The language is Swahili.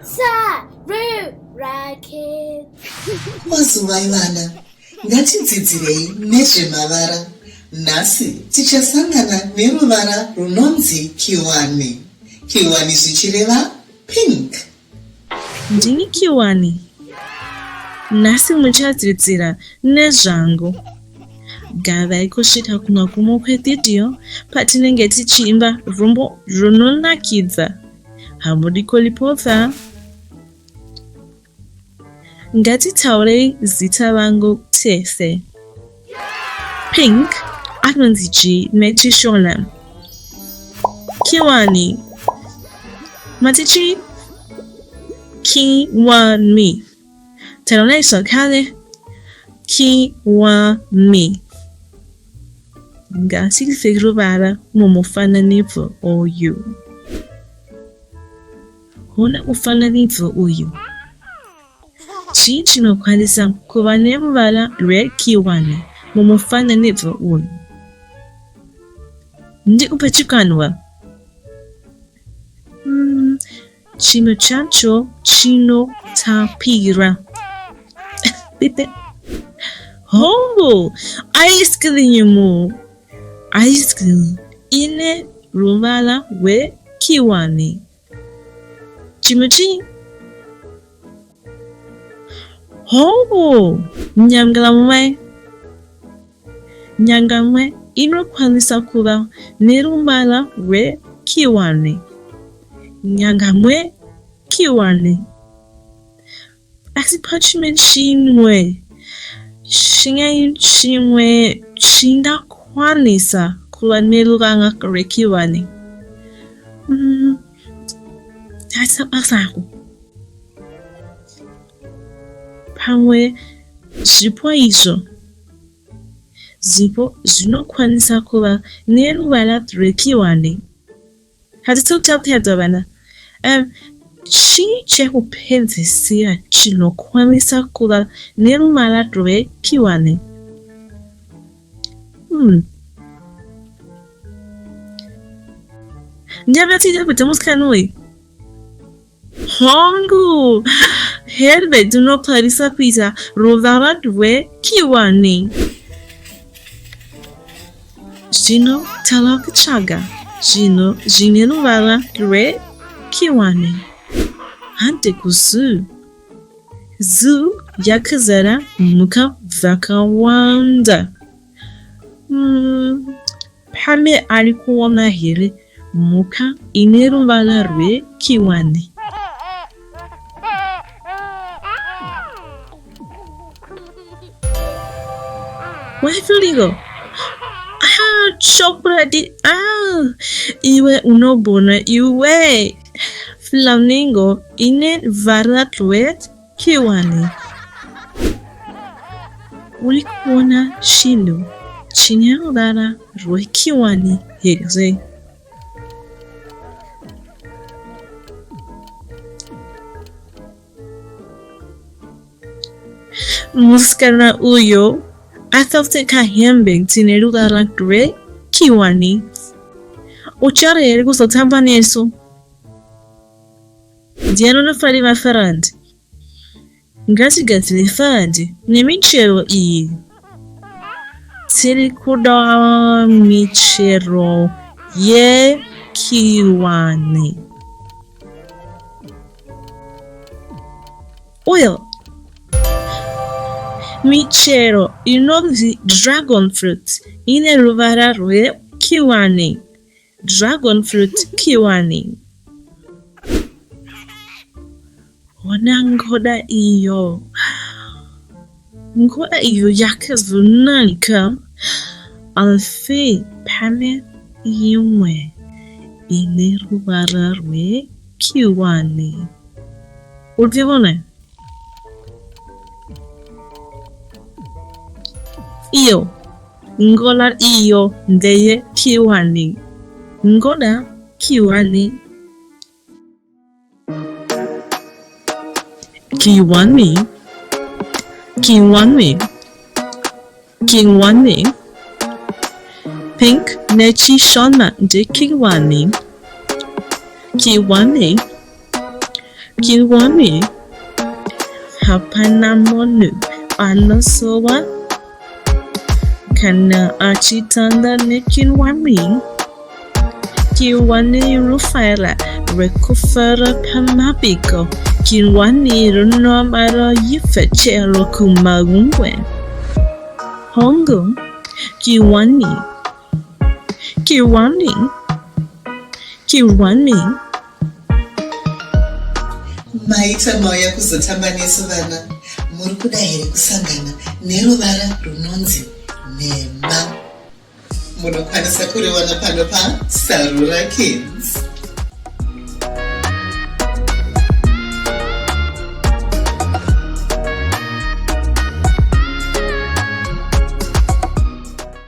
Sarura Kids. Mazuva vana, ngatidzidzirei nezvemavara. Nhasi tichasangana neruvara runonzi kiwani. Kiwani zvichireva pink. Ndini kiwani. Nhasi muchadzidzira nezvangu. Gavai kusvika kumagumo kwevhidhiyo patinenge tichiimba rumbo runonakidza. Hamudi kulipovha. Ngatitaurei zita vangu tese. Pink anonzi G neti Shona. Kiwani matichi kiwani. Taronaiso kale kiwani. Ngasigfiruvara mumufananifu oyu. Huna ufananifu uyu. Chi chinokwanisa kuva neruvara rwekiwani mumufananifu uyu. Ndikupa chikanwa. Chinhu chacho chinotapira. Bipe. Oh, ice cream. Ice cream ine ruvara rwekiwani. Chimuchi. Oh, nyangamwe. Nyangamwe inokwanisa kuva neruvara rwekiwani. Nyangamwe kiwani. Asi pachime chimwe. Chimwe chindakwanisa kuva neruvara rwekiwani. Taisa basaku. Pamwe zvipo izvo. Zipo zvinokwanisa kuva neruvara rwekiwani. Hatitokutapedza vana. Chii chekupedzisira chinokwanisa kuva neruvara rwekiwani. Ndiabatida kuti musikanui. Hongu. Herbe dzinotarisa kuita ruvara rwekiwani. Zvino tala kutsvaga zvinhu zvine ruvara rwekiwani. Hande kuzoo. Zoo yakazara mhuka dzakawanda. Pame ari kuona here mhuka ine ruvara rwekiwani. Wafiligo. Chocolate. Iwe unobona iwe. Flamingo ine ruvara rwekiwani. Uri kuona chinhu chine ruvara rwekiwani here? Musikana uyo akapfeka hembe dzine ruvara rwekiwani. Uchari here kuzotamba nesu? Ndianonofarira farandi. Ngatigadzire farandi nemichero iyi. Tiri kuda michero yekiwani. Oil. Michero inonzi dragon fruit ine ruvara rwekiwani. Dragon fruit kiwani. Ona ngoda iyo. Ngoda iyo yakazunalika. Alfe pame imwe ine ruvara rwekiwani. Urivona? Iyo. Ngola iyo ndeye kiwani. Ngoda kiwani. Kiwani. Kiwani. Kiwani. Pink nechi Shona de kiwani. Kiwani. kiwani. Hapana munhu anosowa kana achitanda nekiwani. Kiwani rufaira rekufera pamabiko. Kiwani runomara yifechero kumagungwe. Hongo kiwani. Kiwani. Kiwani. maita mauya kuzotamba nesu vana muri kuda here kusangana neruvara runonzi nhema munokwanisa kuriwana pano paSarura Kids.